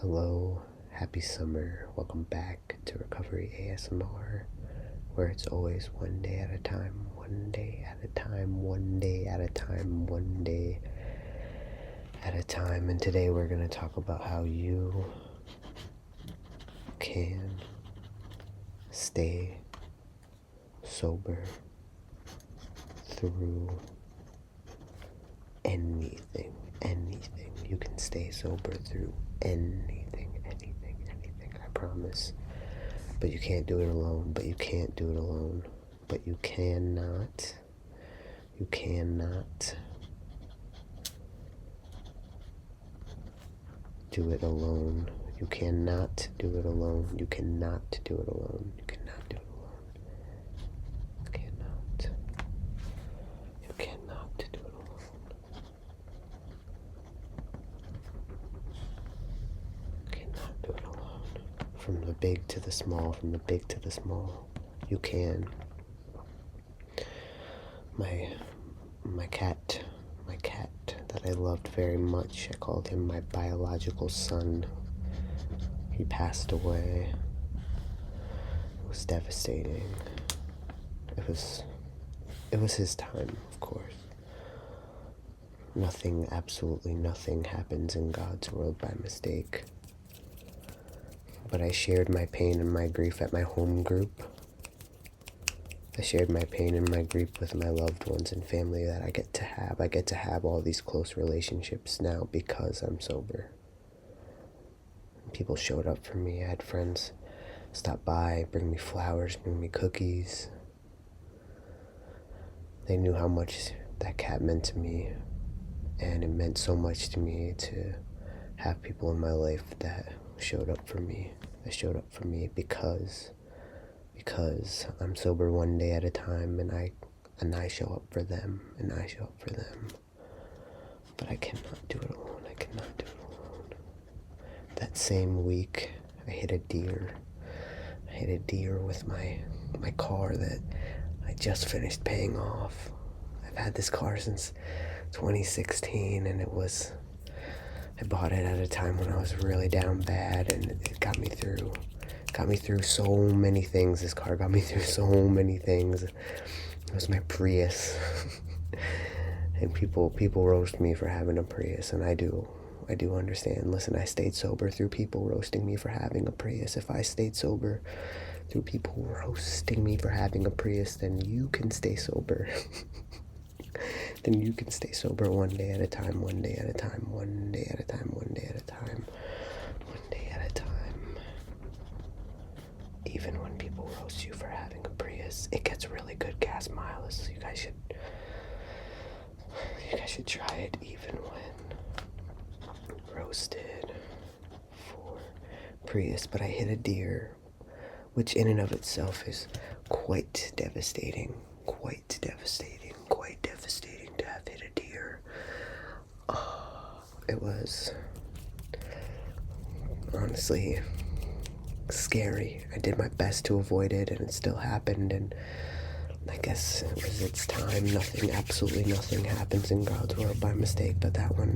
Hello, happy summer. Welcome back to Recovery ASMR, where it's always one day at a time, one day at a time, one day at a time, one day at a time. And today we're going to talk about how you can stay sober through anything. You can stay sober through anything. I promise. But you can't do it alone. But you cannot do it alone. You cannot do it alone. You cannot do it alone. You cannot do it alone. You cannot. You cannot do it alone. You cannot do it alone. From the big to the small, you can. My cat that I loved very much, I called him my biological son. He passed away. It was devastating. It was his time, of course. Absolutely nothing happens in God's world by mistake. But I shared my pain and my grief at my home group. I shared my pain and my grief with my loved ones and family that I get to have. I get to have all these close relationships now because I'm sober. People showed up for me. I had friends stop by, bring me flowers, bring me cookies. They knew how much that cat meant to me, and it meant so much to me to have people in my life that showed up for me. They showed up for me because I'm sober one day at a time, and I show up for them, But I cannot do it alone. That same week, I hit a deer with my car that I just finished paying off. I've had this car since 2016, and I bought it at a time when I was really down bad, and it got me through so many things. This car got me through so many things. It was my Prius. And people roast me for having a Prius, and I do understand. Listen, I stayed sober through people roasting me for having a Prius. If I stayed sober through people roasting me for having a Prius, then you can stay sober. Then you can stay sober one day at a time, one day at a time, one day at a time, one day at a time, one day at a time. Even when people roast you for having a Prius, it gets really good gas mileage. So you guys should try it. Even when roasted for Prius. But I hit a deer, which in and of itself is quite devastating to have hit a deer. It was honestly scary. I did my best to avoid it, and it still happened, and I guess it was its time. Absolutely nothing happens in God's world by mistake, but that one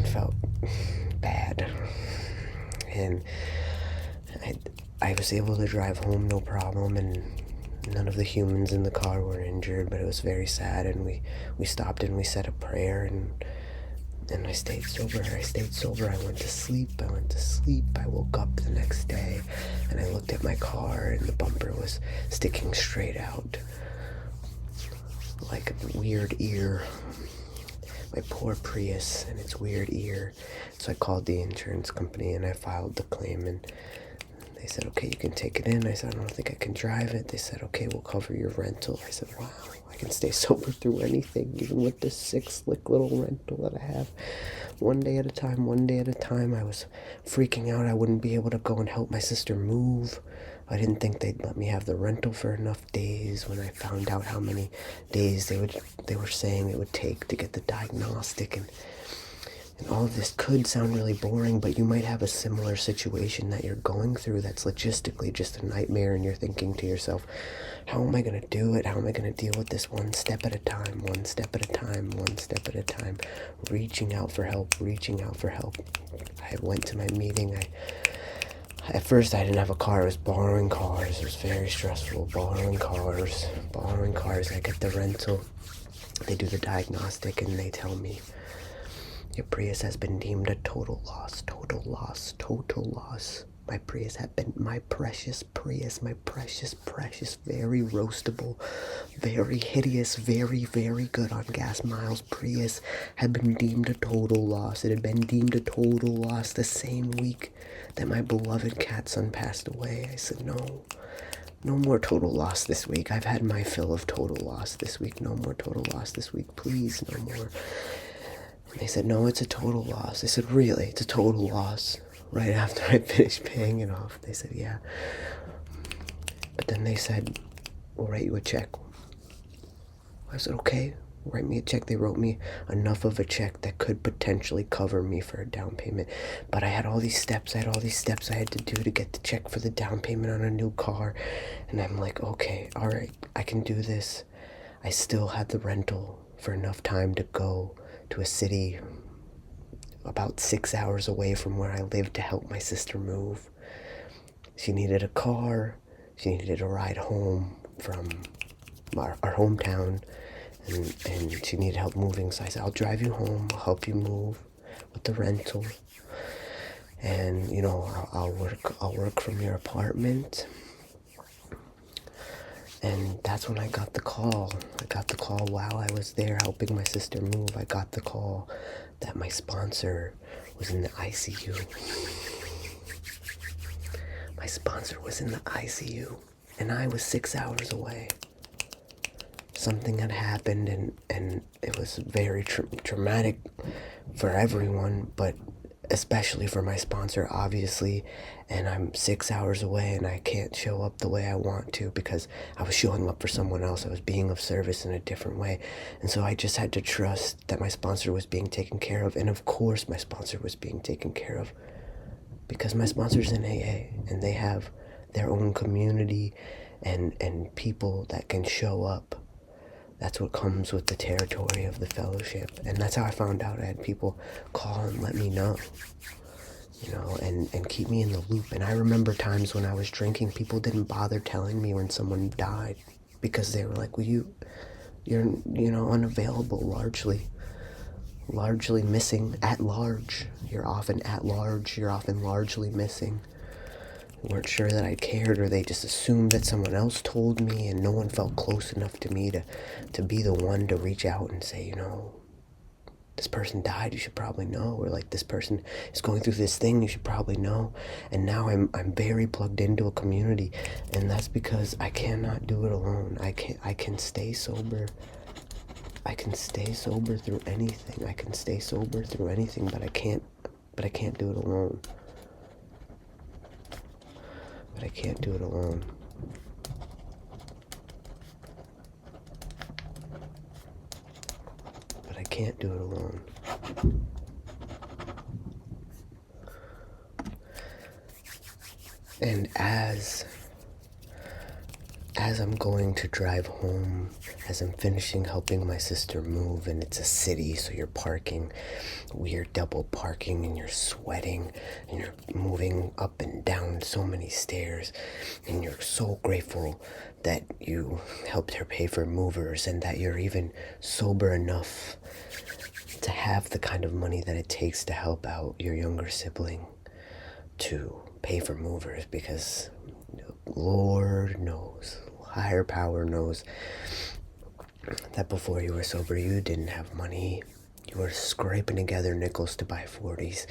felt bad. And I was able to drive home no problem, and none of the humans in the car were injured, but it was very sad, and we stopped and we said a prayer, and I stayed sober. I went to sleep. I woke up the next day, and I looked at my car, and the bumper was sticking straight out like a weird ear. My poor Prius and its weird ear. So I called the insurance company, and I filed the claim, and they said, okay, you can take it in. I said, I don't think I can drive it. They said, okay, we'll cover your rental. I said, wow, I can stay sober through anything, even with this sick, slick little rental that I have. One day at a time. I was freaking out. I wouldn't be able to go and help my sister move. I didn't think they'd let me have the rental for enough days. When I found out how many days they were saying it would take to get the diagnostic, and And all of this could sound really boring, but you might have a similar situation that you're going through that's logistically just a nightmare, and you're thinking to yourself, how am I going to do it? How am I going to deal with this one step at a time, one step at a time, one step at a time, reaching out for help, reaching out for help. I went to my meeting. At first, I didn't have a car. I was borrowing cars. It was very stressful, borrowing cars. I get the rental. They do the diagnostic, and they tell me, your Prius has been deemed a total loss, total loss, total loss. My Prius had been, my precious Prius, my precious, very roastable, very hideous, very, very good on gas miles Prius had been deemed a total loss. It had been deemed a total loss the same week that my beloved cat son passed away. I said, no more total loss this week. I've had my fill of total loss this week. No more total loss this week. Please, no more. And they said, no, it's a total loss. I said, really? It's a total loss? Right after I finished paying it off. They said, yeah. But then they said, we'll write you a check. I said, okay, write me a check. They wrote me enough of a check that could potentially cover me for a down payment. But I had all these steps. I had to do to get the check for the down payment on a new car. And I'm like, okay, all right, I can do this. I still had the rental for enough time to go to a city about 6 hours away from where I lived to help my sister move. She needed a car. She needed a ride home from our hometown, and she needed help moving. So I said, I'll drive you home. I'll help you move with the rental, and I'll work from your apartment. And that's when I got the call. While I was there helping my sister move. I got the call that my sponsor was in the ICU. My sponsor was in the ICU, and I was 6 hours away. Something had happened, and it was very traumatic for everyone, but especially for my sponsor, obviously. And I'm 6 hours away, and I can't show up the way I want to because I was showing up for someone else. I was being of service in a different way. And so I just had to trust that my sponsor was being taken care of. And of course my sponsor was being taken care of because my sponsor's in AA, and they have their own community and people that can show up. That's what comes with the territory of the fellowship. And that's how I found out. I had people call and let me know, and keep me in the loop. And I remember times when I was drinking, people didn't bother telling me when someone died because they were like, well, you're unavailable, largely missing, at large. You're often at large. You're often largely missing. Weren't sure that I cared, or they just assumed that someone else told me, and no one felt close enough to me to be the one to reach out and say, this person died, you should probably know, or like this person is going through this thing, you should probably know. And now I'm very plugged into a community, and that's because I cannot do it alone. I can stay sober. I can stay sober through anything. But I can't do it alone. But I can't do it alone. And as I'm going to drive home, as I'm finishing helping my sister move, and it's a city, so you're parking, weird double parking, and you're sweating, and you're moving up and down so many stairs, and you're so grateful that you helped her pay for movers, and that you're even sober enough to have the kind of money that it takes to help out your younger sibling to pay for movers, because Lord knows, higher power knows that before you were sober, you didn't have money. You were scraping together nickels to buy 40s.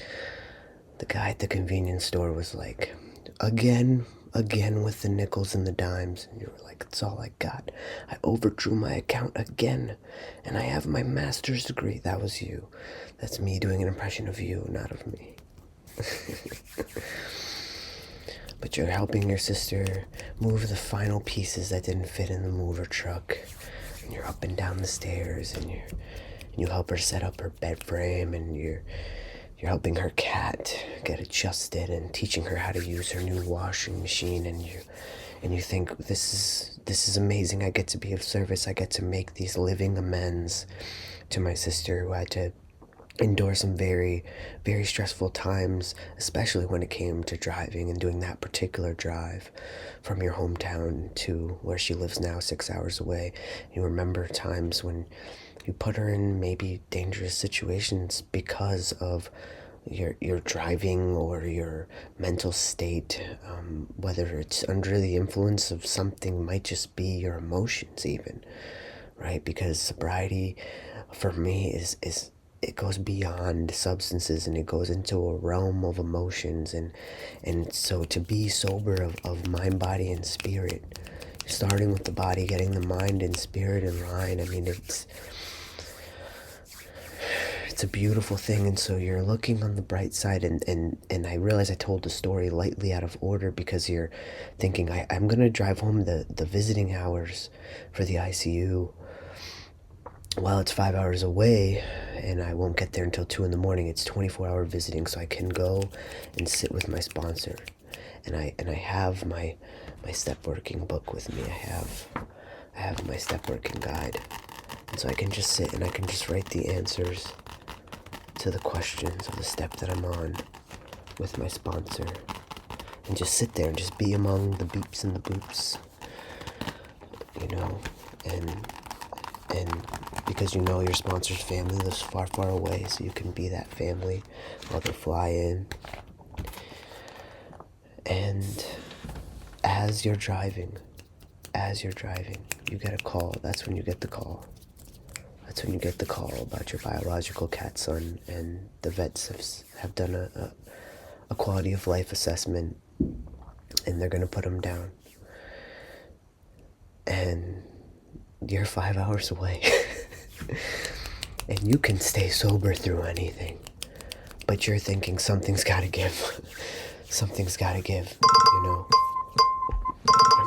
The guy at the convenience store was like, again with the nickels and the dimes. And you were like, it's all I got. I overdrew my account again, and I have my master's degree. That was you. That's me doing an impression of you, not of me. But you're helping your sister move the final pieces that didn't fit in the mover truck. And you're up and down the stairs, and You help her set up her bed frame, and you're helping her cat get adjusted and teaching her how to use her new washing machine, and you think, this is amazing. I get to be of service. I get to make these living amends to my sister, who had to endure some very, very stressful times, especially when it came to driving and doing that particular drive from your hometown to where she lives now, 6 hours away. You remember times when you put her in maybe dangerous situations because of your driving or your mental state, whether it's under the influence of something, might just be your emotions even, right? Because sobriety for me is it goes beyond substances, and it goes into a realm of emotions, and so to be sober of mind, body, and spirit, starting with the body, getting the mind and spirit in line. I mean, it's a beautiful thing. And so you're looking on the bright side, and I realize I told the story lightly out of order, because you're thinking, I'm gonna drive home the visiting hours for the ICU. Well, it's 5 hours away, and I won't get there until 2 in the morning. It's 24-hour visiting, so I can go and sit with my sponsor. And I have my step working book with me. I have my step working guide. And so I can just sit and I can just write the answers to the questions of the step that I'm on with my sponsor. And just sit there and just be among the beeps and the boops. And because your sponsor's family lives far, far away, so you can be that family while they fly in. And as you're driving, you get a call. That's when you get the call. That's when you get the call about your biological cat son, and the vets have done a quality of life assessment, and they're going to put him down. And you're 5 hours away. And you can stay sober through anything, but you're thinking something's got to give. Something's got to give, Alarm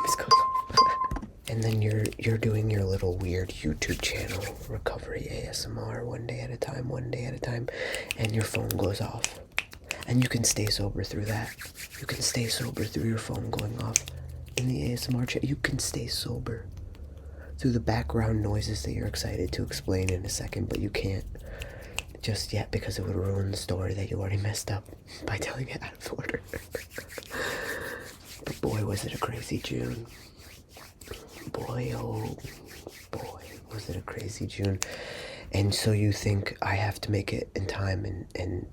is going off. And then you're doing your little weird YouTube channel, Recovery ASMR, one day at a time, and your phone goes off. And you can stay sober through that. You can stay sober through your phone going off in the ASMR chat. You can stay sober through the background noises that you're excited to explain in a second, but you can't just yet, because it would ruin the story that you already messed up by telling it out of order. But boy, was it a crazy June. Boy, oh boy, was it a crazy June. And so you think, I have to make it in time, and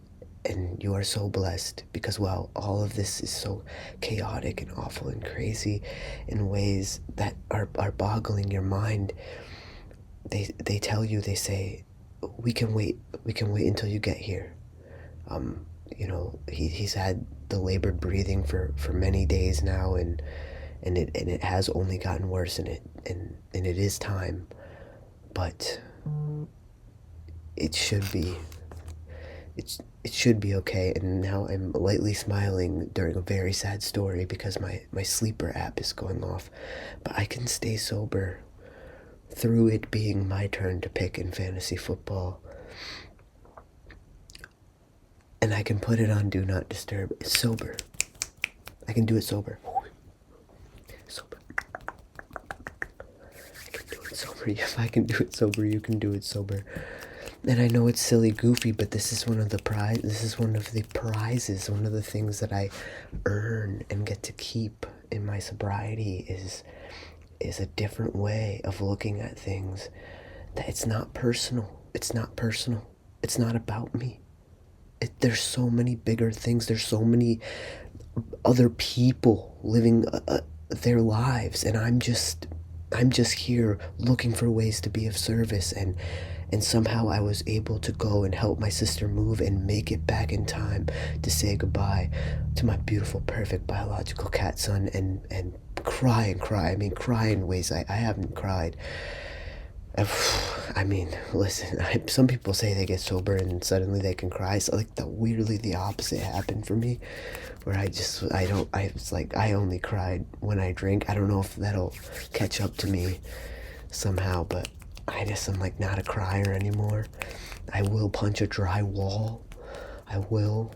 you are so blessed, because while all of this is so chaotic and awful and crazy in ways that are boggling your mind, they tell you, they say, we can wait until you get here. He's had the labored breathing for many days now, and it has only gotten worse, and it is time, but it should be okay. And now I'm lightly smiling during a very sad story, because my sleeper app is going off, but I can stay sober through it being my turn to pick in fantasy football. And I can put it on Do Not Disturb. It's sober. I can do it sober. Sober. I can do it sober. If I can do it sober, you can do it sober. And I know it's silly, goofy, but this is one of the prizes, one of the things that I earn and get to keep in my sobriety is a different way of looking at things. That it's not personal. It's not about me. There's so many bigger things. There's so many other people living their lives, and I'm just here looking for ways to be of service, and somehow I was able to go and help my sister move and make it back in time to say goodbye to my beautiful, perfect biological cat son, and cry. I mean, cry in ways I haven't cried. I mean, listen, some people say they get sober and suddenly they can cry. So weirdly the opposite happened for me, where I only cried when I drink. I don't know if that'll catch up to me somehow, but I just am like not a crier anymore. I will punch a dry wall. I will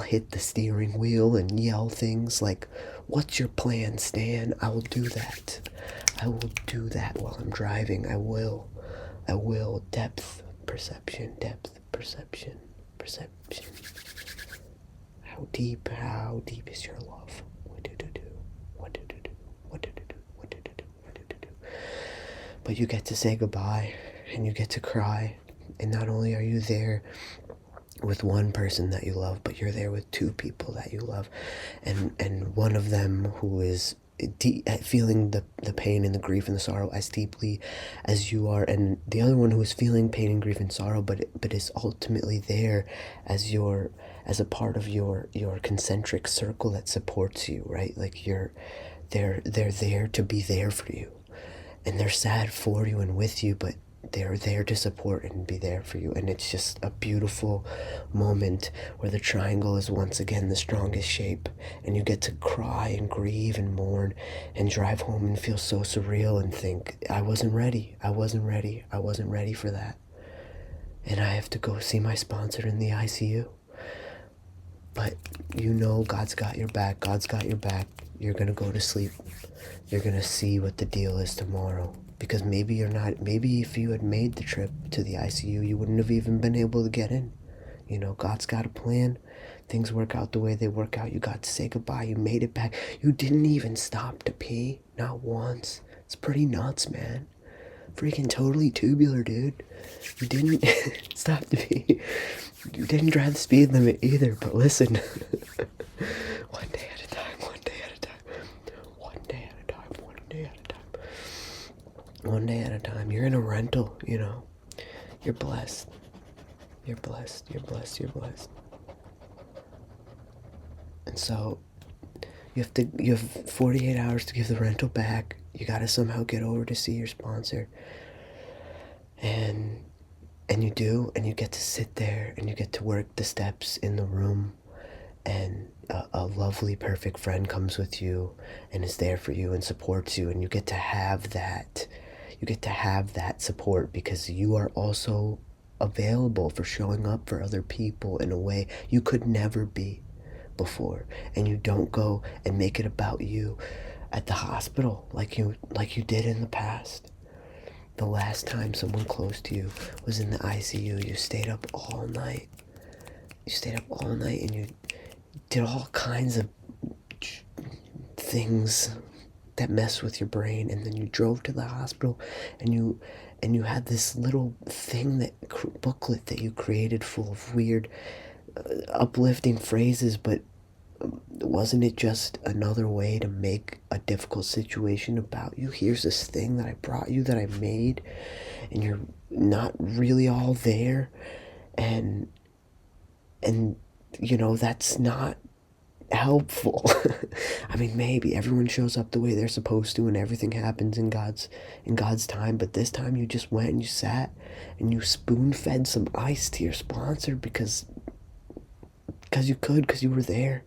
hit the steering wheel and yell things like, "What's your plan, Stan?" I will do that. I will do that while I'm driving. I will. Depth perception, perception. How deep is your love? What do? But you get to say goodbye and you get to cry. And not only are you there with one person that you love, but you're there with two people that you love. And one of them who is feeling the pain and the grief and the sorrow as deeply as you are, and the other one who is feeling pain and grief and sorrow, but is ultimately there as a part of your concentric circle that supports you, right? Like they're there to be there for you, and they're sad for you and with you, but they're there to support and be there for you. And it's just a beautiful moment where the triangle is once again the strongest shape, and you get to cry and grieve and mourn and drive home and feel so surreal and think, I wasn't ready for that, and I have to go see my sponsor in the ICU. But God's got your back. You're gonna go to sleep. You're gonna see what the deal is tomorrow. Because maybe if you had made the trip to the ICU, you wouldn't have even been able to get in. God's got a plan. Things work out the way they work out. You got to say goodbye. You made it back. You didn't even stop to pee. Not once. It's pretty nuts, man. Freaking totally tubular, dude. You didn't stop to pee. You didn't drive the speed limit either, but listen. One day at a time. You're in a rental, You're blessed. And so you have 48 hours to give the rental back. You gotta somehow get over to see your sponsor. And you do, and you get to sit there and you get to work the steps in the room, and a lovely, perfect friend comes with you and is there for you and supports you, and you get to have that. You get to have that support because you are also available for showing up for other people in a way you could never be before. And you don't go and make it about you at the hospital like you did in the past. The last time someone close to you was in the ICU, you stayed up all night. And you did all kinds of things that mess with your brain, and then you drove to the hospital, and you had this little thing, booklet that you created full of weird uplifting phrases, but wasn't it just another way to make a difficult situation about you? Here's this thing that I brought you, that I made, and you're not really all there, and that's not helpful. I mean, maybe everyone shows up the way they're supposed to and everything happens in God's time, but this time you just went and you sat and you spoon-fed some ice to your sponsor because you were there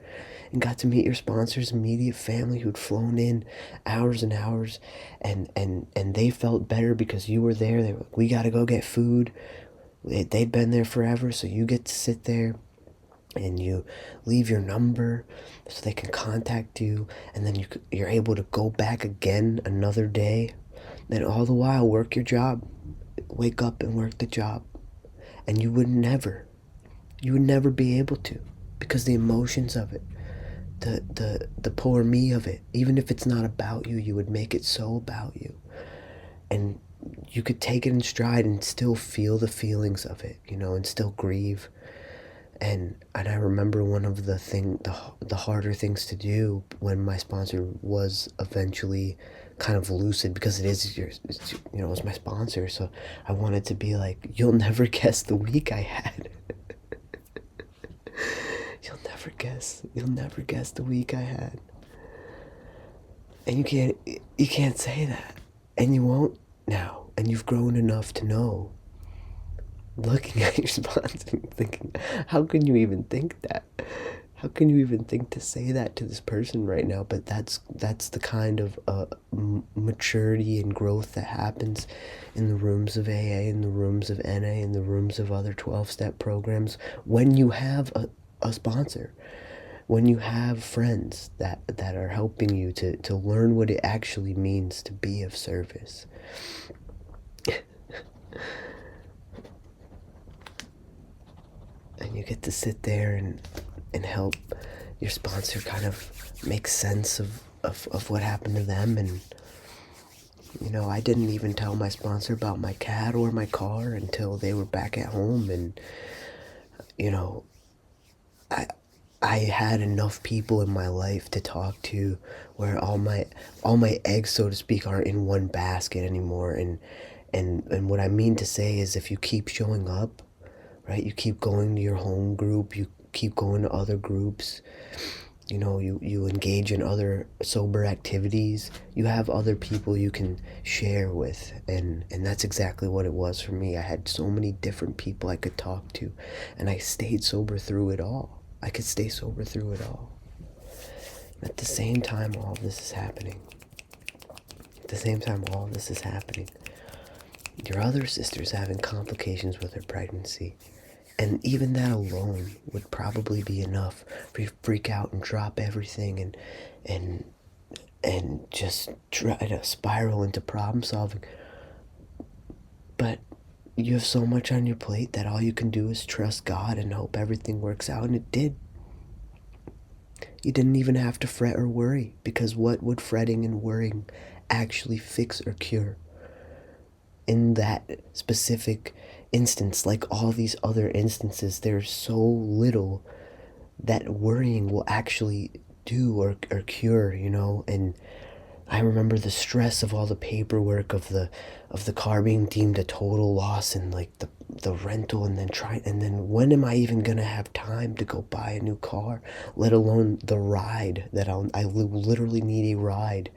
and got to meet your sponsor's immediate family who'd flown in hours and hours, and they felt better because you were there. They were like, we gotta go get food. They'd been there forever, so you get to sit there and you leave your number so they can contact you, and then you're able to go back again another day, and all the while work your job, wake up and work the job. And you would never be able to, because the emotions of it, the poor me of it, even if it's not about you, you would make it so about you, and you could take it in stride and still feel the feelings of it, and still grieve. And I remember one of the harder things to do when my sponsor was eventually kind of lucid, because it was my sponsor, so I wanted to be like, you'll never guess the week I had. You'll never guess the week I had. And you can't say that, and you won't now, and you've grown enough to know. Looking at your sponsor and thinking, how can you even think that? how can you even think to say that to this person right now? But that's the kind of maturity and growth that happens in the rooms of AA, in the rooms of NA, in the rooms of other 12-step programs, when you have a sponsor, when you have friends that are helping you to learn what it actually means to be of service. And you get to sit there and help your sponsor kind of make sense of what happened to them. And I didn't even tell my sponsor about my cat or my car until they were back at home. And I had enough people in my life to talk to where all my eggs, so to speak, aren't in one basket anymore. And what I mean to say is, if you keep showing up, right, you keep going to your home group, you keep going to other groups, you engage in other sober activities, you have other people you can share with. And that's exactly what it was for me. I had so many different people I could talk to, and I stayed sober through it all. I could stay sober through it all. At the same time all of this is happening, your other sister's having complications with her pregnancy. And even that alone would probably be enough for you to freak out and drop everything and just try to spiral into problem solving. But you have so much on your plate that all you can do is trust God and hope everything works out, and it did. You didn't even have to fret or worry, because what would fretting and worrying actually fix or cure? In that specific instance, like all these other instances, there's so little that worrying will actually do or cure, and I remember the stress of all the paperwork of the car being deemed a total loss, and like the rental, and then when am I even gonna have time to go buy a new car, let alone the ride that I literally need a ride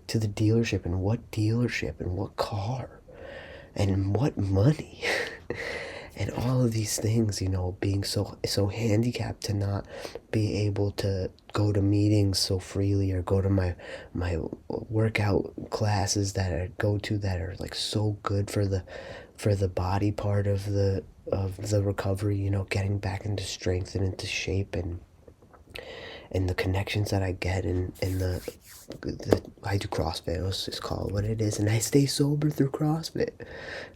to the dealership, and what dealership, and what car, and what money. And all of these things, being so handicapped to not be able to go to meetings so freely, or go to my workout classes that I go to that are like so good for the body part of the recovery, getting back into strength and into shape, and the connections that I get, and the I do CrossFit. Let's just call it what it is, and I stay sober through CrossFit.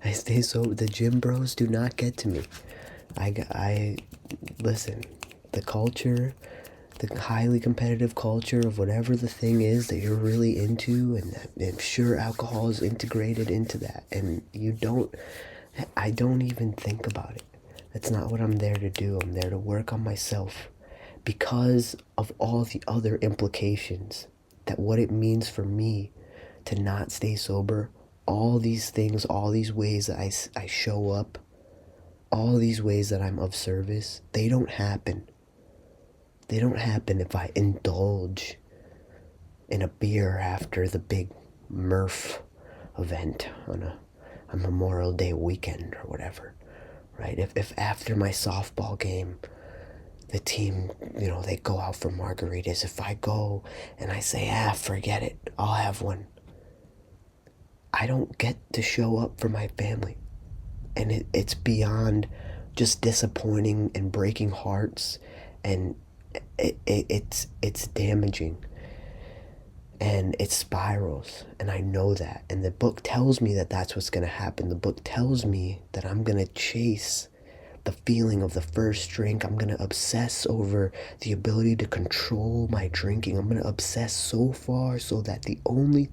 I stay sober. The gym bros do not get to me. I listen. The culture, the highly competitive culture of whatever the thing is that you're really into, and I'm sure alcohol is integrated into that, and I don't even think about it. That's not what I'm there to do. I'm there to work on myself, because of all the other implications that what it means for me to not stay sober. All these things, all these ways that I show up, all these ways that I'm of service, they don't happen. They don't happen if I indulge in a beer after the big Murph event on a Memorial Day weekend or whatever, right? If after my softball game, the team, they go out for margaritas, if I go and I say, forget it, I'll have one, I don't get to show up for my family. And it's beyond just disappointing and breaking hearts, and it's damaging, and it spirals, and I know that, and the book tells me that that's what's going to happen. The book tells me that I'm going to chase the feeling of the first drink. I'm going to obsess over the ability to control my drinking. I'm going to obsess so far so that the only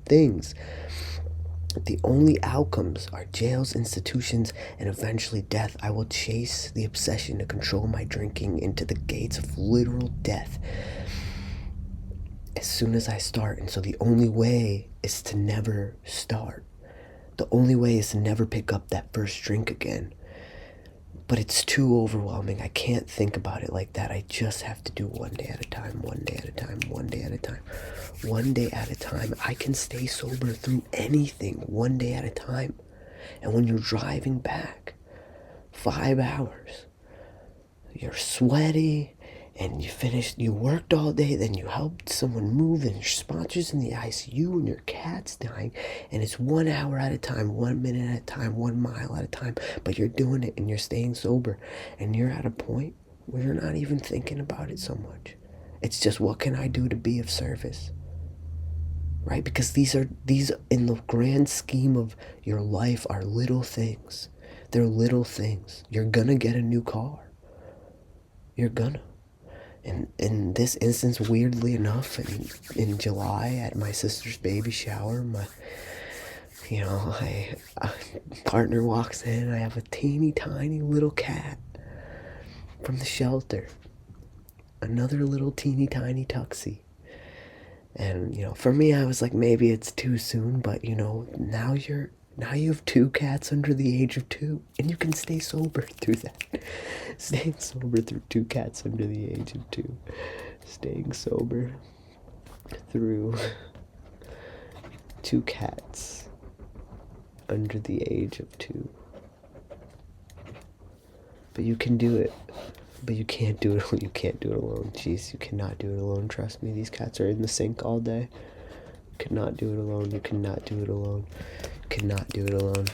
outcomes are jails, institutions, and eventually death. I will chase the obsession to control my drinking into the gates of literal death as soon as I start. And so the only way is to never start. The only way is to never pick up that first drink again. But it's too overwhelming. I can't think about it like that. I just have to do one day at a time, one day at a time, one day at a time. One day at a time. I can stay sober through anything, one day at a time. And when you're driving back 5 hours, you're sweaty, and you worked all day, then you helped someone move, and your sponsor's in the ICU, and your cat's dying, and it's 1 hour at a time, 1 minute at a time, 1 mile at a time, but you're doing it and you're staying sober, and you're at a point where you're not even thinking about it so much. It's just, what can I do to be of service? Right? Because these in the grand scheme of your life are little things. They're little things. You're gonna get a new car. You're gonna. And in this instance, weirdly enough, in July at my sister's baby shower, my partner walks in. I have a teeny tiny little cat from the shelter, another little teeny tiny tuxie. And for me, I was like, maybe it's too soon, but now you have 2 cats under the age of 2, and you can stay sober through that. Staying sober through 2 cats under the age of 2. Staying sober through 2 cats under the age of 2. But you can do it. But you can't do it. You can't do it alone. Jeez, you cannot do it alone. Trust me, these cats are in the sink all day. You cannot do it alone. You cannot do it alone. You cannot do it alone.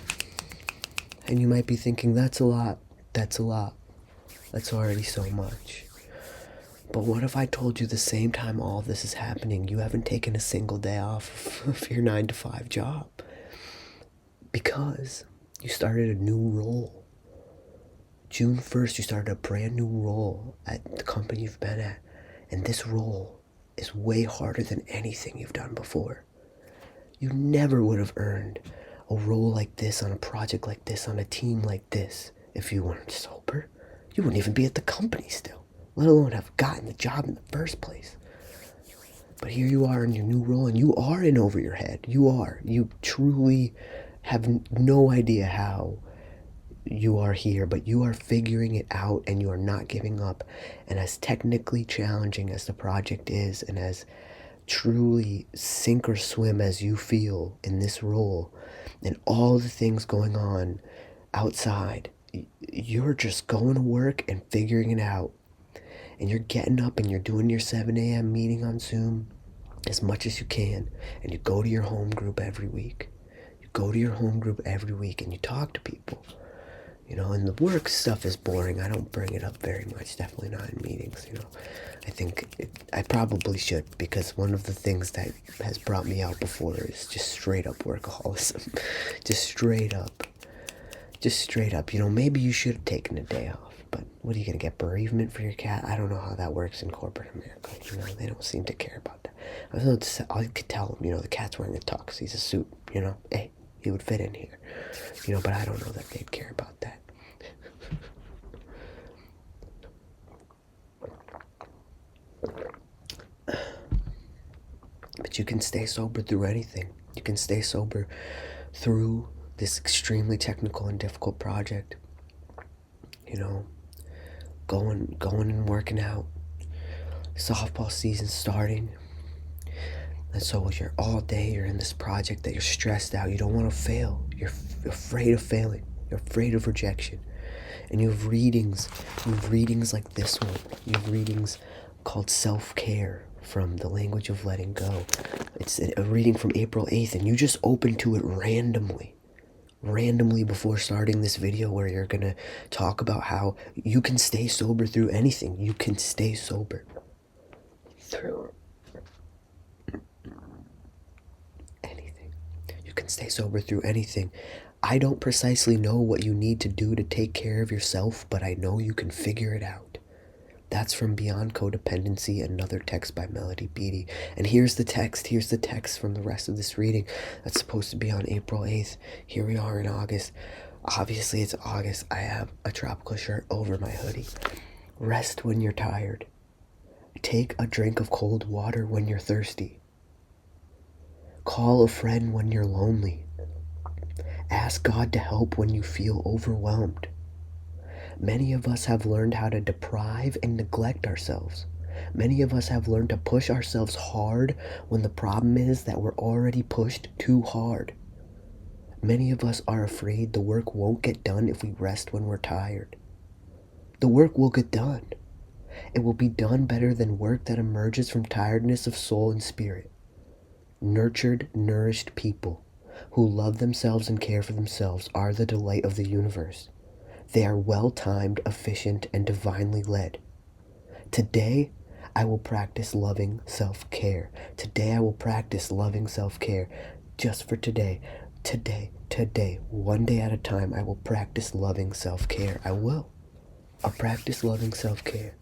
And you might be thinking, that's a lot. That's a lot. That's already so much. But what if I told you the same time all this is happening, you haven't taken a single day off of your 9-to-5 job? Because you started a new role. June 1st, you started a brand new role at the company you've been at. And this role is way harder than anything you've done before. You never would have earned a role like this, on a project like this, on a team like this, if you weren't sober. You wouldn't even be at the company still, let alone have gotten the job in the first place. But here you are in your new role, and you are in over your head. You truly have no idea how you are here, but you are figuring it out, and you are not giving up. And as technically challenging as the project is, and as truly sink or swim as you feel in this role, and all the things going on outside, you're just going to work and figuring it out. And you're getting up and you're doing your 7 a.m. meeting on Zoom as much as you can, and you go to your home group every week. You go to your home group every week and you talk to people. And the work stuff is boring. I don't bring it up very much, definitely not in meetings. I think I probably should, because one of the things that has brought me out before is just straight up workaholism. Just straight up. Maybe you should have taken a day off, but what are you going to get, bereavement for your cat? I don't know how that works in corporate America. They don't seem to care about that. I could tell him, the cat's wearing a tux, he's a suit, hey, he would fit in here. But I don't know that they'd care about that. But you can stay sober through anything. You can stay sober through this extremely technical and difficult project. Going and working out. Softball season starting. And so you're all day, you're in this project that you're stressed out. You don't want to fail. You're afraid of failing. You're afraid of rejection. And you have readings. Like this one. You have readings called Self-Care from The Language of Letting Go. It's a reading from April 8th, and you just open to it randomly before starting this video, where you're gonna talk about how you can stay sober through anything. You can stay sober through anything. You can stay sober through anything. I don't precisely know what you need to do to take care of yourself, but I know you can figure it out. That's from Beyond Codependency, another text by Melody Beattie. And here's the text from the rest of this reading that's supposed to be on April 8th. Here we are in August. Obviously it's August. I have a tropical shirt over my hoodie. Rest when you're tired. Take a drink of cold water when you're thirsty. Call a friend when you're lonely. Ask God to help when you feel overwhelmed. Many of us have learned how to deprive and neglect ourselves. Many of us have learned to push ourselves hard when the problem is that we're already pushed too hard. Many of us are afraid the work won't get done if we rest when we're tired. The work will get done. It will be done better than work that emerges from tiredness of soul and spirit. Nurtured, nourished people who love themselves and care for themselves are the delight of the universe. They are well-timed, efficient, and divinely led. Today, I will practice loving self-care. Today, I will practice loving self-care just for today. Today, one day at a time, I will practice loving self-care. I'll practice loving self-care.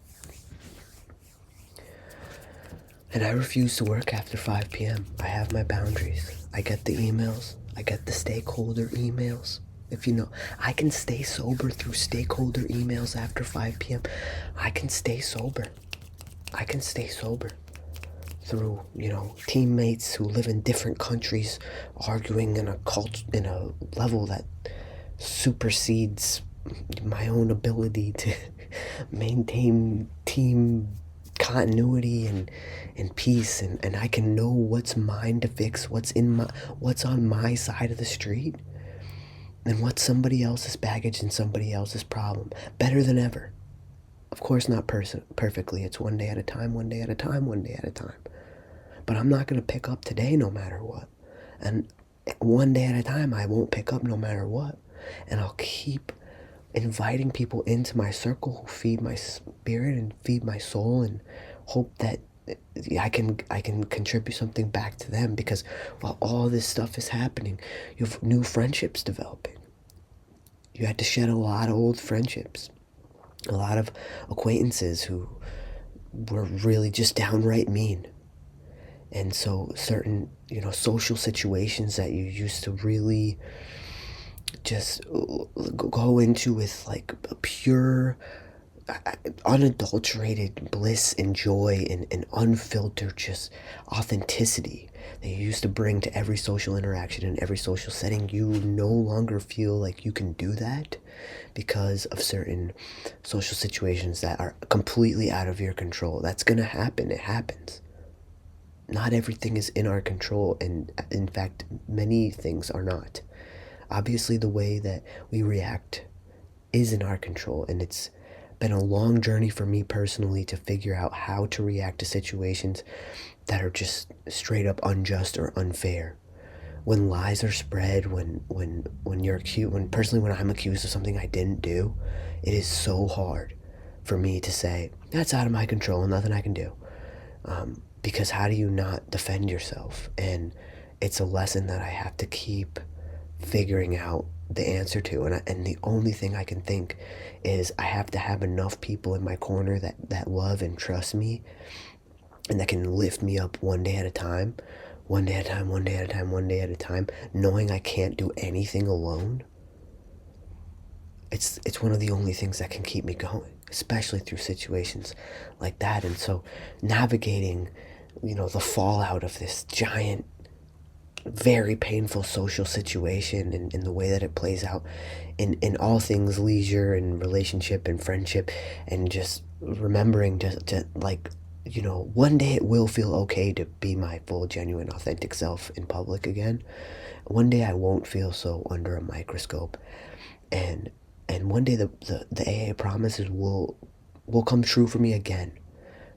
And I refuse to work after 5 p.m. I have my boundaries. I get the emails. I get the stakeholder emails. If you know, I can stay sober through stakeholder emails after 5 p.m. I can stay sober. I can stay sober through, teammates who live in different countries arguing in a level that supersedes my own ability to maintain team continuity and peace, and I can know what's mine to fix, what's on my side of the street, and what's somebody else's baggage and somebody else's problem, better than ever. Of course, not perfectly. It's one day at a time, one day at a time, one day at a time. But I'm not going to pick up today no matter what. And one day at a time, I won't pick up no matter what. And I'll keep inviting people into my circle who feed my spirit and feed my soul, and hope that I can contribute something back to them, because while all this stuff is happening, you have new friendships developing. You had to shed a lot of old friendships, a lot of acquaintances who were really just downright mean. And so certain, social situations that you used to really just go into with like a pure, unadulterated bliss and joy and unfiltered just authenticity that you used to bring to every social interaction and every social setting, you no longer feel like you can do that because of certain social situations that are completely out of your control. That's going to happen. It happens. Not everything is in our control, and in fact, many things are not. Obviously, the way that we react is in our control, and it's been a long journey for me personally to figure out how to react to situations that are just straight up unjust or unfair. When lies are spread, when I'm accused of something I didn't do, it is so hard for me to say, that's out of my control, nothing I can do. Because how do you not defend yourself? And it's a lesson that I have to keep figuring out the answer to, and the only thing I can think is I have to have enough people in my corner that love and trust me, and that can lift me up one day at a time, one day at a time, one day at a time, one day at a time, knowing I can't do anything alone. It's one of the only things that can keep me going, especially through situations like that. And so navigating, the fallout of this giant, very painful social situation, and the way that it plays out in all things leisure and relationship and friendship, and just remembering to one day it will feel okay to be my full, genuine, authentic self in public again. One day I won't feel so under a microscope, and one day the AA promises will come true for me again.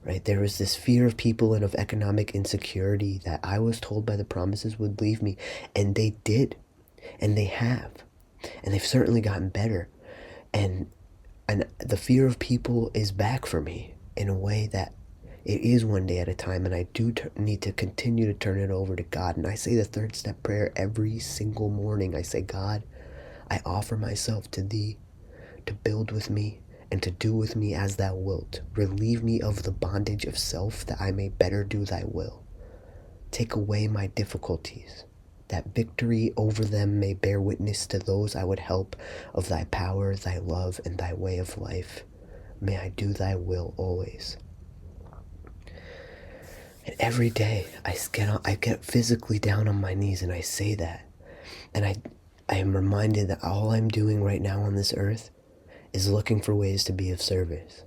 Right? There was this fear of people and of economic insecurity that I was told by the promises would leave me, and they did, and they have, and they've certainly gotten better, and the fear of people is back for me in a way that it is one day at a time, and I do need to continue to turn it over to God. And I say the third step prayer every single morning. I say, God, I offer myself to Thee to build with me and to do with me as Thou wilt. Relieve me of the bondage of self, that I may better do Thy will. Take away my difficulties, that victory over them may bear witness to those I would help of Thy power, Thy love, and Thy way of life. May I do Thy will always. And every day I get physically down on my knees and I say that. And I am reminded that all I'm doing right now on this earth is looking for ways to be of service.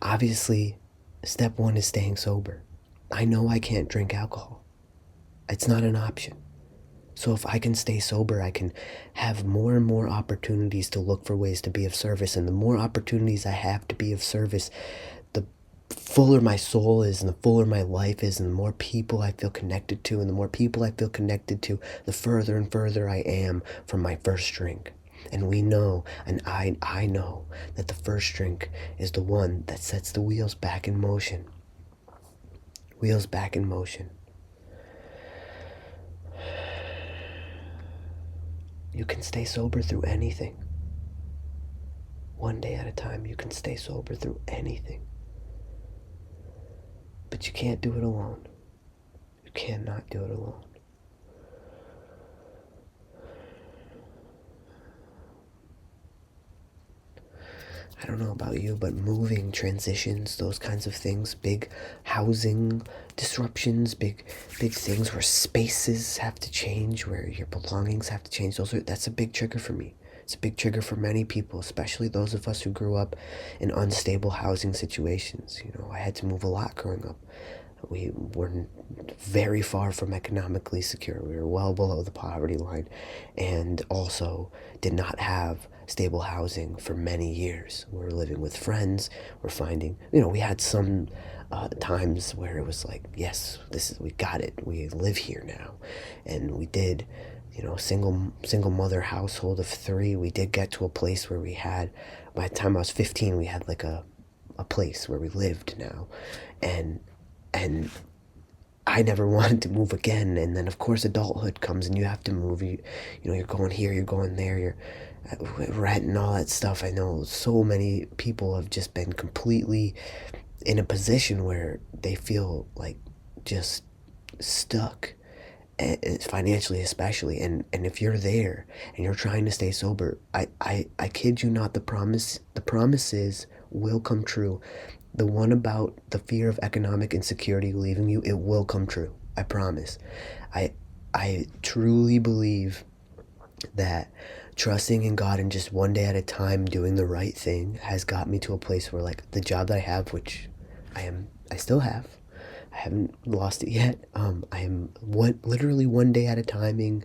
Obviously, step one is staying sober. I know I can't drink alcohol. It's not an option. So if I can stay sober, I can have more and more opportunities to look for ways to be of service. And the more opportunities I have to be of service, the fuller my soul is and the fuller my life is and the more people I feel connected to, and the more people I feel connected to, the further and further I am from my first drink. And we know, and I know that the first drink is the one that sets the wheels back in motion. Wheels back in motion. You can stay sober through anything. One day at a time, you can stay sober through anything. But you can't do it alone. You cannot do it alone. I don't know about you, but moving, transitions, those kinds of things, big housing disruptions, big things where spaces have to change, where your belongings have to change, that's a big trigger for me. It's a big trigger for many people, especially those of us who grew up in unstable housing situations. I had to move a lot growing up. We were very far from economically secure. We were well below the poverty line, and also did not have stable housing for many years. We were living with friends. We're finding, we had some times where it was like, yes, we got it. We live here now, and we did. Single mother household of 3. We did get to a place where we had, by the time I was 15, we had like a place where we lived now, and I never wanted to move again. And then of course adulthood comes and you have to move. You're going here, you're going there, you're rent and all that stuff. I know so many people have just been completely in a position where they feel like just stuck, financially especially. And if you're there and you're trying to stay sober, I kid you not, the promises will come true. The one about the fear of economic insecurity leaving you, it will come true. I promise. I truly believe that trusting in God and just one day at a time doing the right thing has got me to a place where, like, the job that I have, which I still have, I haven't lost it yet. I am literally one day at a timing,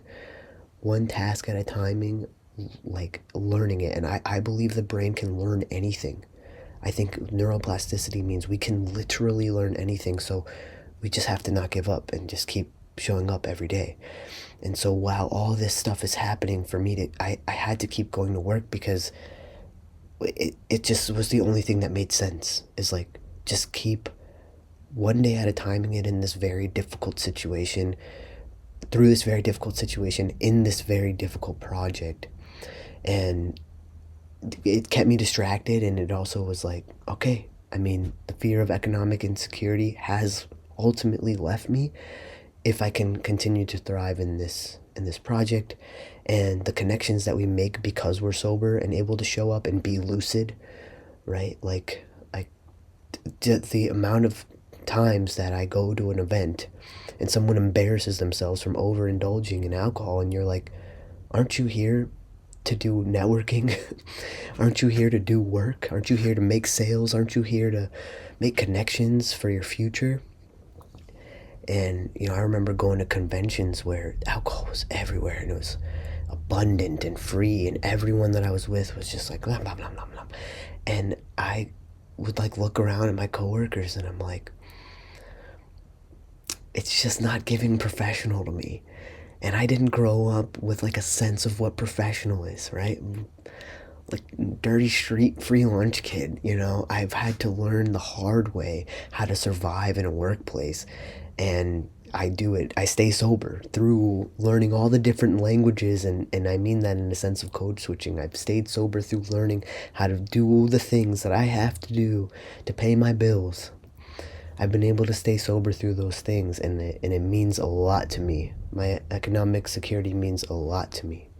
one task at a timing, like learning it. And I believe the brain can learn anything. I think neuroplasticity means we can literally learn anything. So we just have to not give up and just keep showing up every day. And so while all this stuff is happening for me, I had to keep going to work because it just was the only thing that made sense, is like, just keep one day at a time it in this very difficult situation, through this very difficult situation, in this very difficult project. And it kept me distracted, and it also was like, okay, I mean, the fear of economic insecurity has ultimately left me if I can continue to thrive in this project, and the connections that we make because we're sober and able to show up and be lucid, right? Like the amount of times that I go to an event and someone embarrasses themselves from overindulging in alcohol, and you're like, aren't you here to do networking? Aren't you here to do work? Aren't you here to make sales? Aren't you here to make connections for your future? And I remember going to conventions where alcohol was everywhere, and it was abundant and free, and everyone that I was with was just like blah blah blah blah blah. And I would like look around at my coworkers, and I'm like, it's just not giving professional to me. And I didn't grow up with like a sense of what professional is, right? Like dirty street free lunch kid, I've had to learn the hard way how to survive in a workplace. And I stay sober through learning all the different languages, and I mean that in the sense of code switching. I've stayed sober through learning how to do the things that I have to do to pay my bills. I've been able to stay sober through those things, and it means a lot to me. My economic security means a lot to me.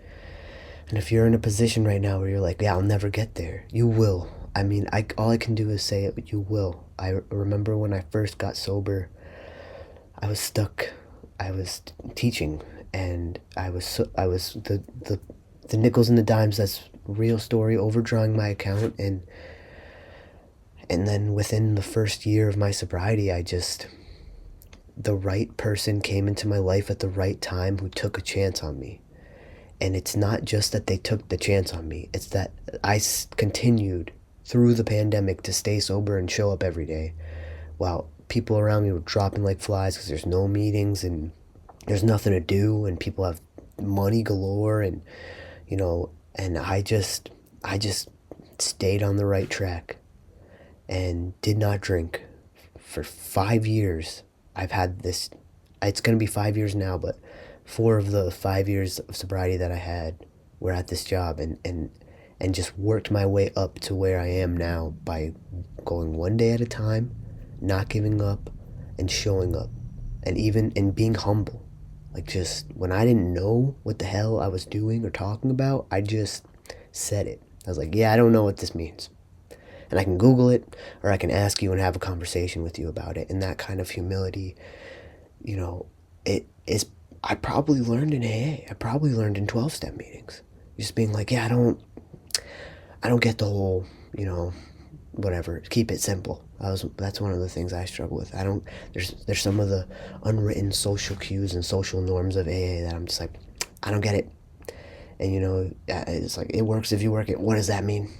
And if you're in a position right now where you're like, yeah, I'll never get there, you will. I mean, all I can do is say it, but you will. I remember when I first got sober, I was stuck. I was teaching, and I was the nickels and the dimes, that's real story, overdrawing my account, and then within the first year of my sobriety, the right person came into my life at the right time who took a chance on me. And it's not just that they took the chance on me, it's that I continued through the pandemic to stay sober and show up every day. while people around me were dropping like flies because there's no meetings and there's nothing to do and people have money galore, and and I just stayed on the right track and did not drink for 5 years. I've had this, it's going to be 5 years now, but 4 of the 5 years of sobriety that I had were at this job, and just worked my way up to where I am now by going one day at a time, not giving up, and showing up, and being humble. Like, just when I didn't know what the hell I was doing or talking about, I just said it. I was like, yeah, I don't know what this means. And I can Google it, or I can ask you and have a conversation with you about it. And that kind of humility, it is, I probably learned in AA. I probably learned in 12-step meetings. Just being like, yeah, I don't get the whole, whatever. Keep it simple. That's one of the things I struggle with. I don't. There's some of the unwritten social cues and social norms of AA that I'm just like, I don't get it. And it's like, it works if you work it. What does that mean?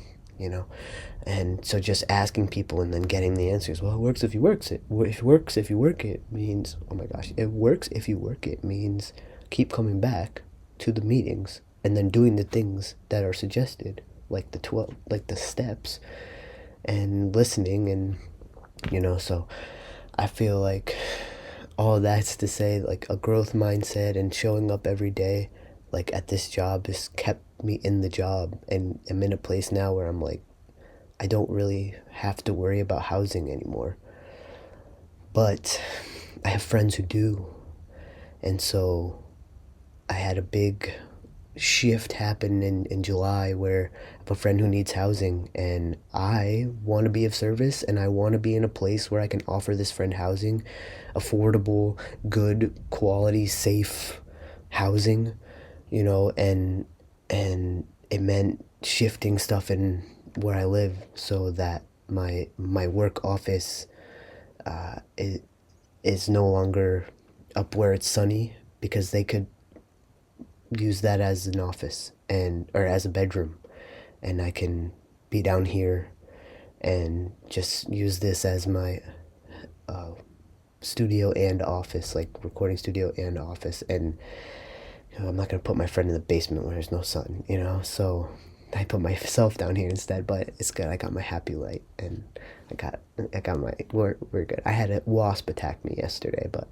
And so just asking people and then getting the answers. Well, it works if you works it. It works if you work it means, oh my gosh, it works if you work it means keep coming back to the meetings and then doing the things that are suggested, like the steps, and listening, and so I feel like all that's to say, like, a growth mindset and showing up every day, like, at this job has kept me in the job, and I'm in a place now where I'm like, I don't really have to worry about housing anymore. But I have friends who do. And so I had a big shift happen in July where I have a friend who needs housing, and I want to be of service, and I want to be in a place where I can offer this friend housing, affordable, good quality, safe housing, and it meant shifting stuff in where I live so that my work office is no longer up where it's sunny, because they could use that as an office or as a bedroom, and I can be down here and just use this as my studio and office, like recording studio and office. And I'm not gonna put my friend in the basement where there's no sun, so I put myself down here instead. But it's good. I got my happy light, and I got my, we're good. I had a wasp attack me yesterday, but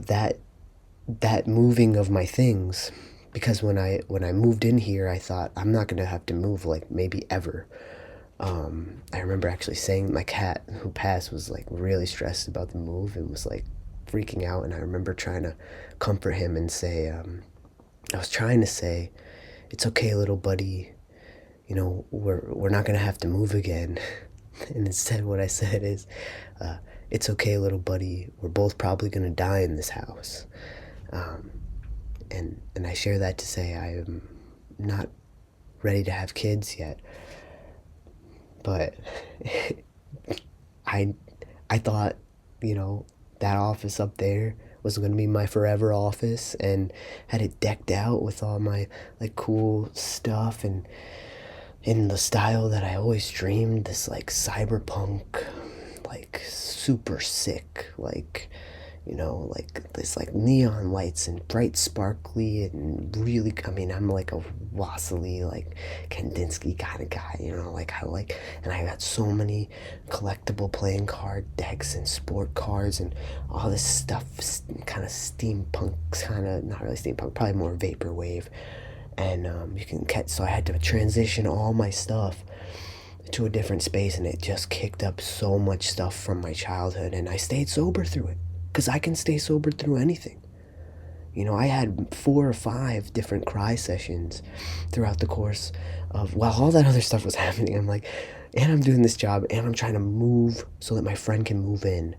that moving of my things, because when I moved in here, I thought I'm not gonna have to move, like, maybe ever. I remember actually saying, my cat who passed was like really stressed about the move and was like freaking out, and I remember trying to comfort him and say, I was trying to say, it's okay, little buddy, we're not gonna have to move again. And instead what I said is, it's okay, little buddy, we're both probably gonna die in this house. And I share that to say I am not ready to have kids yet, but I thought, that office up there was going to be my forever office, and had it decked out with all my, like, cool stuff, and in the style that I always dreamed, this, like, cyberpunk, like, super sick, like, like this, like, neon lights and bright sparkly, and really, I mean, I'm like a Wassily, like, Kandinsky kind of guy, and I got so many collectible playing card decks and sport cards and all this stuff, kind of steampunk, kind of, not really steampunk, probably more vaporwave. And you can catch, so I had to transition all my stuff to a different space, and it just kicked up so much stuff from my childhood, and I stayed sober through it, because I can stay sober through anything. I had 4 or 5 different cry sessions throughout the course of, while all that other stuff was happening. I'm like, and I'm doing this job, and I'm trying to move so that my friend can move in.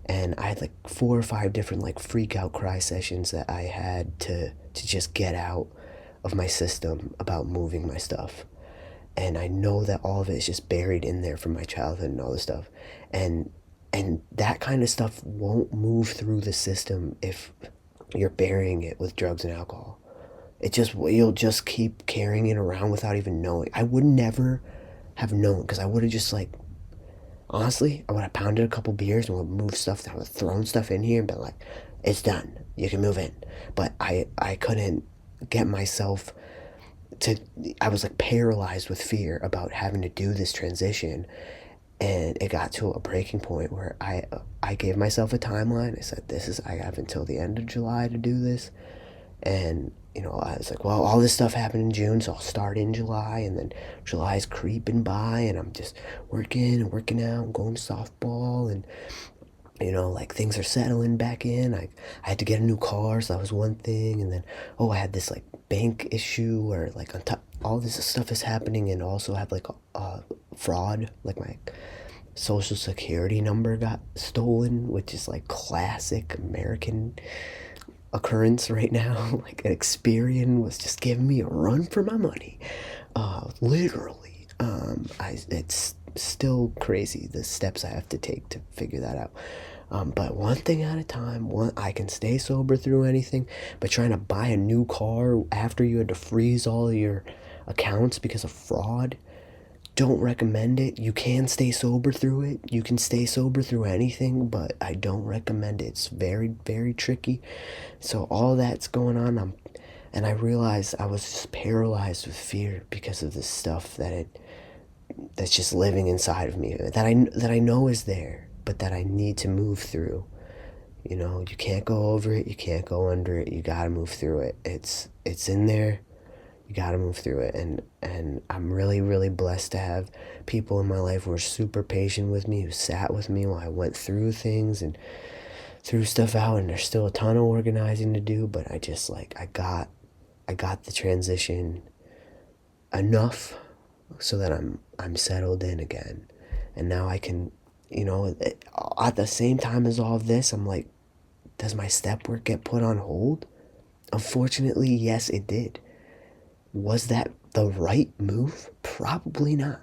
And I had like 4 or 5 different, like, freak out cry sessions that I had to just get out of my system about moving my stuff. And I know that all of it is just buried in there from my childhood and all this stuff. And that kind of stuff won't move through the system if you're burying it with drugs and alcohol. You'll just keep carrying it around without even knowing. I would never have known, because I would have just, like, honestly, I would have pounded a couple beers and would move stuff. I would have thrown stuff in here and been like, it's done. You can move in. But I couldn't get myself to, I was like paralyzed with fear about having to do this transition. And it got to a breaking point where I gave myself a timeline. I said, I have until the end of July to do this. And I was like, well, all this stuff happened in June, so I'll start in July. And then July's creeping by, and I'm just working and working out and going to softball, and like things are settling back in. I had to get a new car, so that was one thing. And then I had this like bank issue where like on top all this stuff is happening, and also have like a fraud, like my social security number got stolen, which is like classic American occurrence right now. Like Experian was just giving me a run for my money, literally. It's still crazy the steps I have to take to figure that out. But one thing at a time. I can stay sober through anything, but trying to buy a new car after you had to freeze all of your accounts because of fraud, don't recommend it. You can stay sober through it. You can stay sober through anything, but I don't recommend it. It's very, very tricky. So all that's going on, and I realized I was just paralyzed with fear because of this stuff that's just living inside of me, that I know is there, but that I need to move through. You can't go over it. You can't go under it. You gotta move through it. It's in there. You gotta move through it. And I'm really, really blessed to have people in my life who are super patient with me, who sat with me while I went through things and threw stuff out. And there's still a ton of organizing to do, but I just I got the transition enough so that I'm settled in again. And now I can, at the same time as all of this, I'm like, does my step work get put on hold? Unfortunately, yes, it did. Was that the right move? Probably not.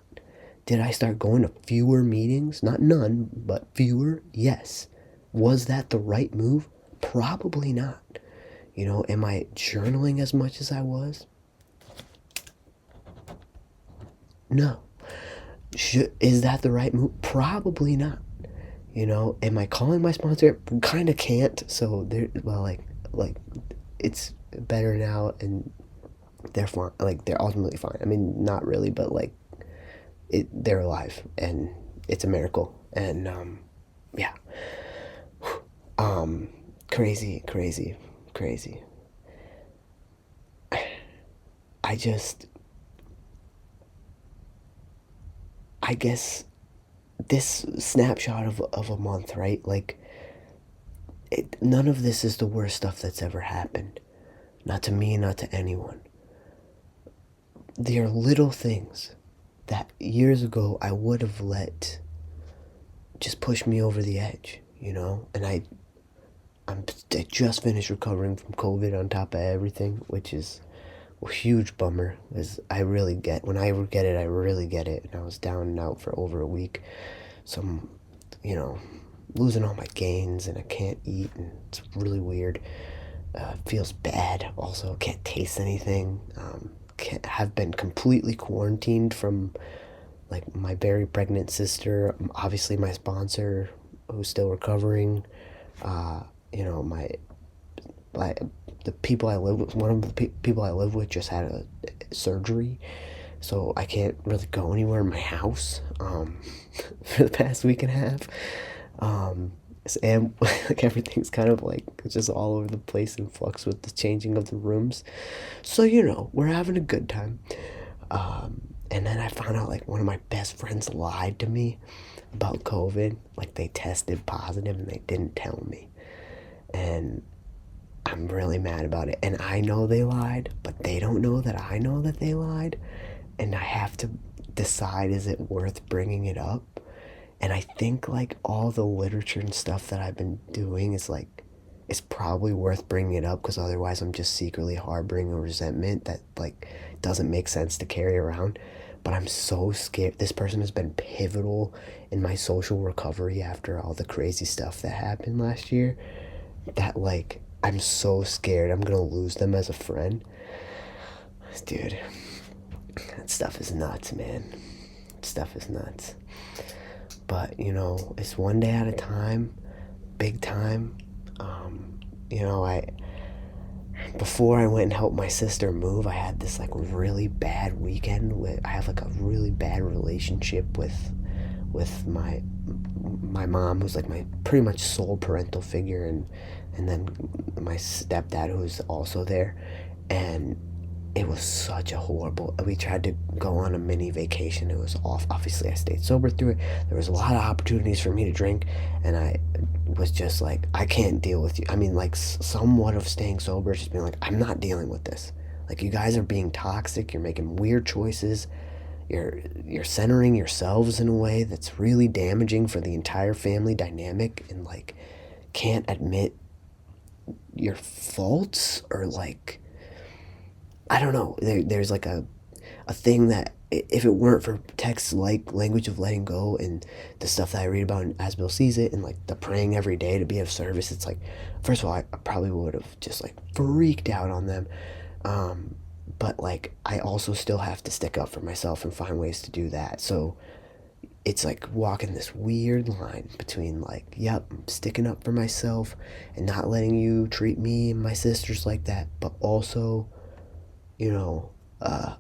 Did I start going to fewer meetings? Not none, but fewer? Yes. Was that the right move? Probably not. Am I journaling as much as I was? No. Is that the right move? Probably not. Am I calling my sponsor? Kind of can't. So it's better now, and they're fine. Like, they're ultimately fine. I mean, not really, but they're alive, and it's a miracle. And yeah. Crazy. I guess this snapshot of a month, right? Like, none of this is the worst stuff that's ever happened. Not to me, not to anyone. There are little things that years ago I would have let just push me over the edge, And I just finished recovering from COVID on top of everything, which is a huge bummer, because when I get it, I really get it. And I was down and out for over a week. So I'm, losing all my gains, and I can't eat, and it's really weird. Feels bad. Also, can't taste anything. Have been completely quarantined from like my very pregnant sister, obviously my sponsor who's still recovering, the people I live with. One of the people I live with just had a surgery, so I can't really go anywhere in my house for the past week and a half. And like everything's kind of like just all over the place in flux with the changing of the rooms. So we're having a good time. And then I found out like one of my best friends lied to me about COVID. Like, they tested positive and they didn't tell me. And I'm really mad about it. And I know they lied, but they don't know that I know that they lied. And I have to decide, is it worth bringing it up? And I think like all the literature and stuff that I've been doing is like, it's probably worth bringing it up, because otherwise I'm just secretly harboring a resentment that like doesn't make sense to carry around. But I'm so scared. This person has been pivotal in my social recovery after all the crazy stuff that happened last year, that like I'm so scared I'm gonna lose them as a friend. Dude, that stuff is nuts, man. Stuff is nuts. But, it's one day at a time, big time. You know, before I went and helped my sister move, I had this like really bad weekend with I have like a really bad relationship with my mom, who's like my pretty much sole parental figure, and then my stepdad, who's also there. And it was such a horrible, we tried to go on a mini vacation. It was off. Obviously I stayed sober through it. There was a lot of opportunities for me to drink, and I was just like, I can't deal with you. I mean, like, somewhat of staying sober, just being like, I'm not dealing with this. Like, you guys are being toxic, you're making weird choices, you're centering yourselves in a way that's really damaging for the entire family dynamic, and like can't admit your faults, or like, I don't know. There's like a thing that if it weren't for texts like Language of Letting Go and the stuff that I read about in As Bill Sees It, and like the praying every day to be of service, it's like, first of all, I probably would have just like freaked out on them. But like, I also still have to stick up for myself and find ways to do that. So it's like walking this weird line between like, yep, I'm sticking up for myself and not letting you treat me and my sisters like that, but also,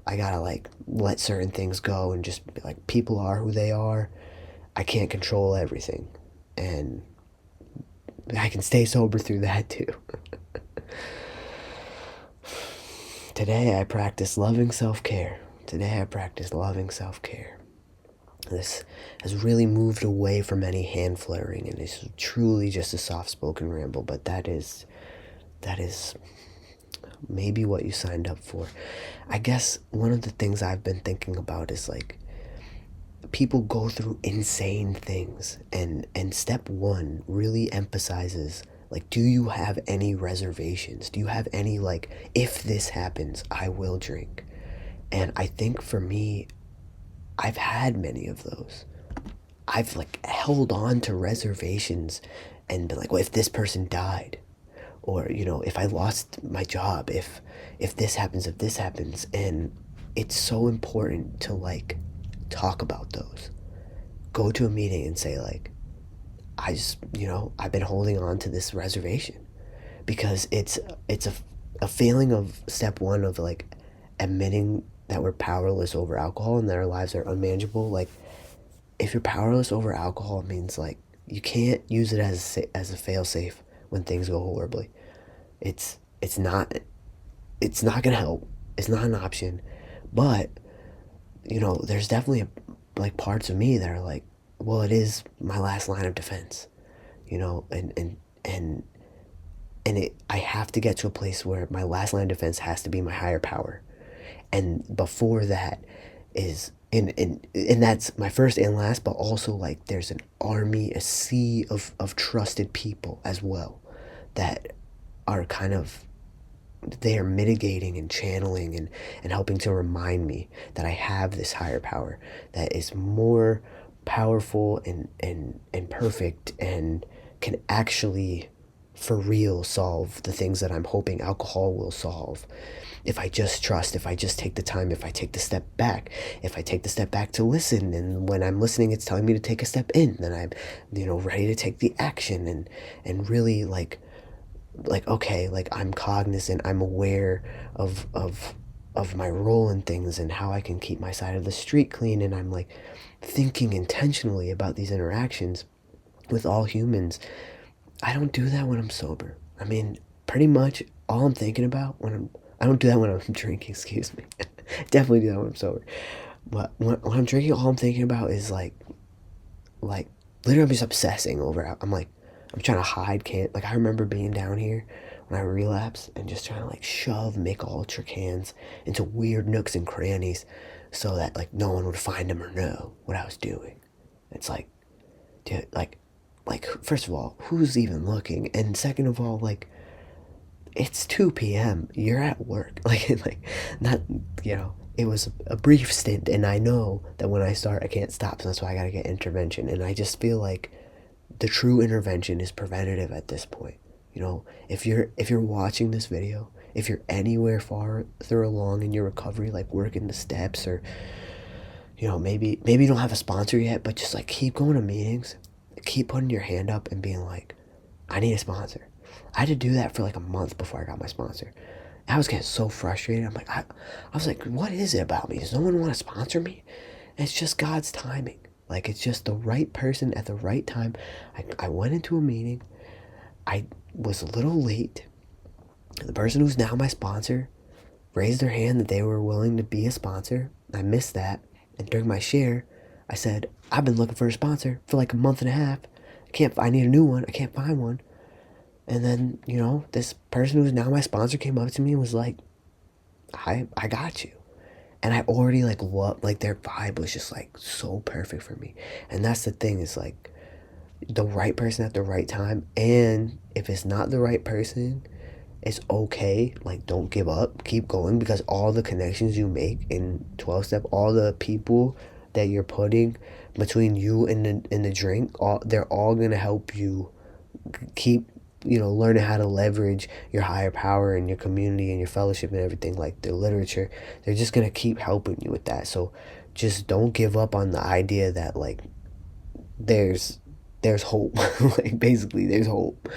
I gotta like let certain things go and just be like, people are who they are. I can't control everything, and I can stay sober through that too. Today I practice loving self-care. This has really moved away from any hand flaring, and it's truly just a soft-spoken ramble, but that is maybe what you signed up for. I guess one of the things I've been thinking about is like, people go through insane things, and step one really emphasizes like, do you have any reservations? Do you have any like, if this happens, I will drink? And I think for me, I've had many of those. I've like held on to reservations and been like, well, if this person died, or if I lost my job, if this happens, and it's so important to like talk about those. Go to a meeting and say like, I just, I've been holding on to this reservation, because it's a feeling of step one of like admitting that we're powerless over alcohol and that our lives are unmanageable. Like, if you're powerless over alcohol, it means like you can't use it as a fail safe when things go horribly. It's not gonna help. It's not an option. But there's definitely like parts of me that are like, well, it is my last line of defense, and I have to get to a place where my last line of defense has to be my higher power, and before that is and that's my first and last. But also, like, there's an army, a sea of trusted people as well, that are kind of, they are mitigating and channeling and helping to remind me that I have this higher power that is more powerful and perfect, and can actually for real solve the things that I'm hoping alcohol will solve. If I just trust, if I just take the time, if I take the step back, to listen, and when I'm listening it's telling me to take a step in, then I'm ready to take the action, and really like, okay, like, I'm cognizant, I'm aware of my role in things and how I can keep my side of the street clean, and I'm like thinking intentionally about these interactions with all humans. I don't do that when I'm sober. I mean, pretty much all I'm thinking about I don't do that when I'm drinking, excuse me. Definitely do that when I'm sober. But when I'm drinking, all I'm thinking about is like literally I'm just obsessing over, I'm trying to hide, like, I remember being down here when I relapsed and just trying to like shove Michelob Ultra cans into weird nooks and crannies so that like no one would find them or know what I was doing. It's like, dude, like first of all, who's even looking? And second of all, like, it's 2 p.m. You're at work. Like, not, it was a brief stint, and I know that when I start, I can't stop, so that's why I gotta get intervention. And I just feel like the true intervention is preventative at this point. If you're watching this video, if you're anywhere farther along in your recovery, like working the steps, or maybe you don't have a sponsor yet, but just like keep going to meetings, keep putting your hand up and being like, I need a sponsor. I had to do that for like a month before I got my sponsor. I was getting so frustrated. I was like, what is it about me? Does no one want to sponsor me? And it's just God's timing. Like, it's just the right person at the right time. I went into a meeting. I was a little late. The person who's now my sponsor raised their hand that they were willing to be a sponsor. I missed that. And during my share, I said, I've been looking for a sponsor for like a month and a half. I need a new one. I can't find one. And then, this person who's now my sponsor came up to me and was like, I got you. And I already like loved, like their vibe was just like so perfect for me. And that's the thing, is like the right person at the right time. And if it's not the right person, it's okay. Like, don't give up, keep going, because all the connections you make in 12-step, all the people that you're putting between you and the drink, they're all gonna help you keep learning how to leverage your higher power and your community and your fellowship and everything, like the literature. They're just gonna keep helping you with that. So just don't give up on the idea that like there's hope. Like, basically there's hope.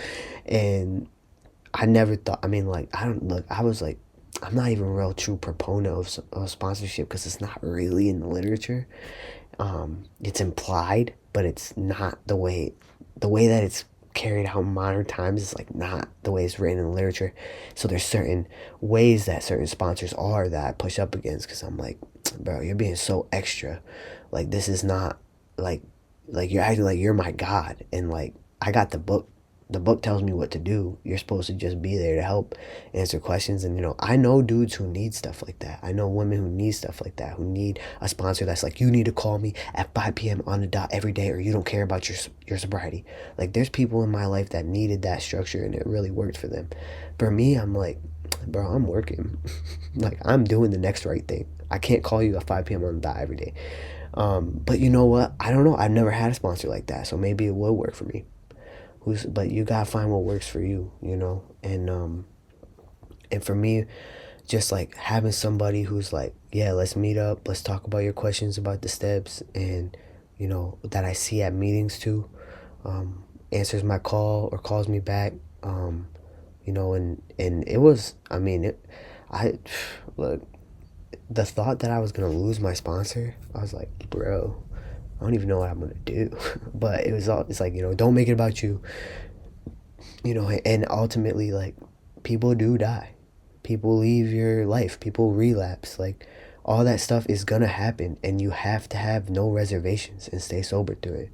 And I never thought, I was like, I'm not even a real true proponent of sponsorship, because it's not really in the literature. It's implied, but it's not the way that it's carried out in modern times is like not the way it's written in the literature. So there's certain ways that certain sponsors are that I push up against, because I'm like, bro, you're being so extra. Like, this is not like you're acting like you're my God, and like I got the book. The book tells me what to do. You're supposed to just be there to help answer questions. And I know dudes who need stuff like that. I know women who need stuff like that, who need a sponsor that's like, you need to call me at 5 p.m. on the dot every day, or you don't care about your sobriety. Like, there's people in my life that needed that structure, and it really worked for them. For me, I'm like, bro, I'm working. Like, I'm doing the next right thing. I can't call you at 5 p.m. on the dot every day. But you know what? I don't know. I've never had a sponsor like that, so maybe it will work for me. But you gotta find what works for you, and for me, just like having somebody who's like, yeah, let's meet up, let's talk about your questions about the steps, and that I see at meetings too, answers my call or calls me back, and it was, I look, the thought that I was gonna lose my sponsor, I was like, bro, I don't even know what I'm gonna do. But it's like, don't make it about you. And ultimately, like, people do die. People leave your life. People relapse. Like, all that stuff is gonna happen, and you have to have no reservations and stay sober through it.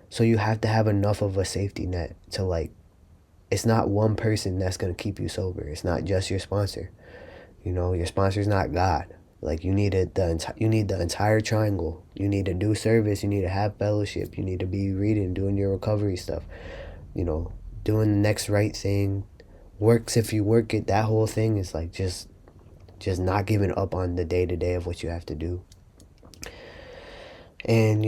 So you have to have enough of a safety net to, like, it's not one person that's gonna keep you sober. It's not just your sponsor. Your sponsor's not God. Like, you need the entire triangle. You need to do service. You need to have fellowship. You need to be reading, doing your recovery stuff. Doing the next right thing. Works if you work it. That whole thing is like just not giving up on the day-to-day of what you have to do. And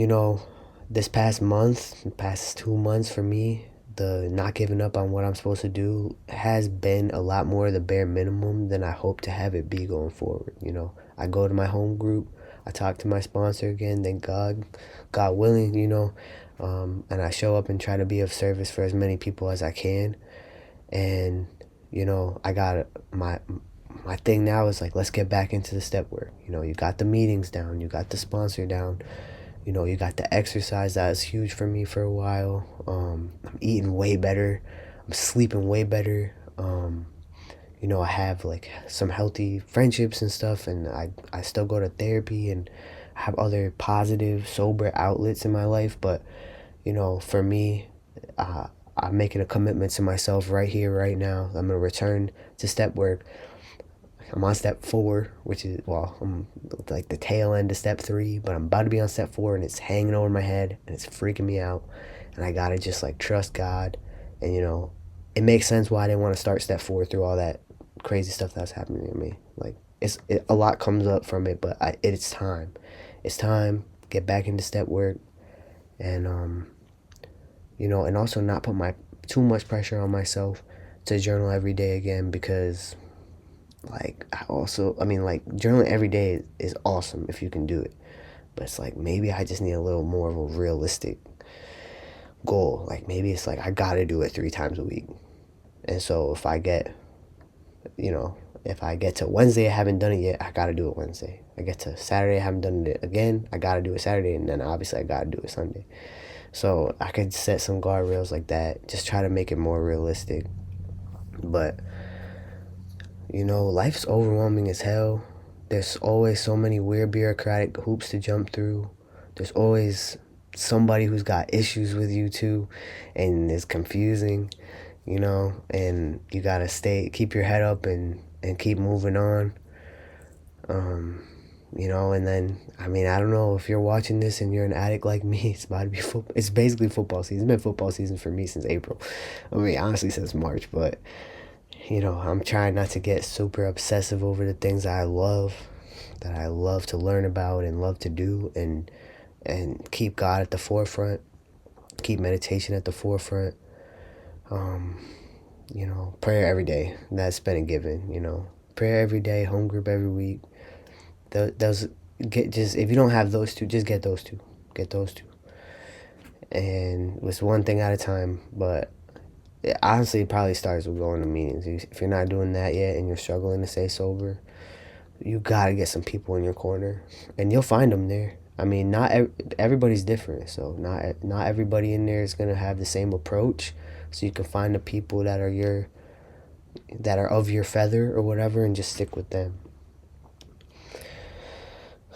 this past 2 months for me, the not giving up on what I'm supposed to do has been a lot more the bare minimum than I hope to have it be going forward. I go to my home group, I talk to my sponsor again, thank God willing, and I show up and try to be of service for as many people as I can. And I got my thing now is like, let's get back into the step work. You got the meetings down, you got the sponsor down, you got the exercise. That was huge for me for a while. I'm eating way better, I'm sleeping way better. I have like some healthy friendships and stuff, and I still go to therapy and have other positive sober outlets in my life. But for me, I'm making a commitment to myself right here, right now. I'm gonna return to step work. I'm on step 4, which is, I'm like the tail end of step 3, but I'm about to be on step 4, and it's hanging over my head, and it's freaking me out. And I gotta just like trust God, and it makes sense why I didn't want to start step 4 through all that crazy stuff that's happening to me. Like, a lot comes up from it, but it's time. It's time. Get back into step work, and and also not put too much pressure on myself to journal every day again, because like journaling every day is awesome if you can do it. But it's like maybe I just need a little more of a realistic goal. Like maybe it's like I gotta do it 3 times a week. And so if I get, if I get to Wednesday, I haven't done it yet, I gotta do it Wednesday. I get to Saturday, I haven't done it again, I gotta do it Saturday, and then obviously I gotta do it Sunday. So I could set some guardrails like that, just try to make it more realistic. But, life's overwhelming as hell. There's always so many weird bureaucratic hoops to jump through. There's always somebody who's got issues with you too, and it's confusing, and you gotta keep your head up and keep moving on. And then, I don't know if you're watching this and you're an addict like me, it's about to be it's basically football season. It's been football season for me since April. Honestly, since March, but, I'm trying not to get super obsessive over the things that I love to learn about and love to do, and keep God at the forefront, keep meditation at the forefront. Prayer every day, that's been a given. Prayer every day, home group every week. Those if you don't have those two, just get those two. And it's one thing at a time. But honestly, it probably starts with going to meetings. If you're not doing that yet and you're struggling to stay sober, you gotta get some people in your corner, and you'll find them there. Not everybody's different, so not everybody in there is gonna have the same approach. So you can find the people that are of your feather or whatever, and just stick with them.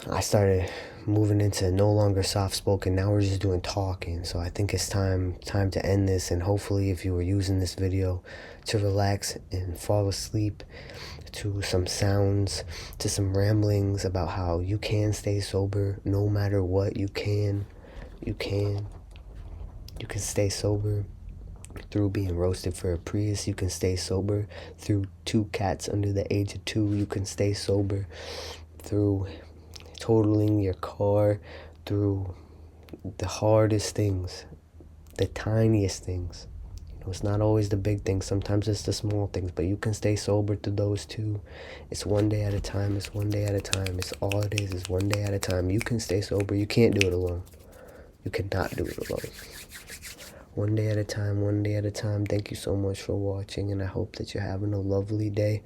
I started moving into no longer soft spoken. Now we're just doing talking. So I think it's time to end this. And hopefully, if you were using this video to relax and fall asleep to some sounds, to some ramblings about how you can stay sober no matter what, you can stay sober through being roasted for a Prius. You can stay sober through 2 cats under the age of 2. You can stay sober through totaling your car, through the hardest things, the tiniest things. It's not always the big things. Sometimes it's the small things, but you can stay sober through those too. It's one day at a time. It's one day at a time. It's all it is. It's one day at a time. You can stay sober. You can't do it alone. You cannot do it alone. One day at a time, one day at a time. Thank you so much for watching, and I hope that you're having a lovely day.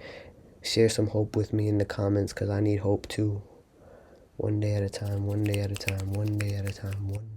Share some hope with me in the comments, because I need hope too. One day at a time, one day at a time, one day at a time, one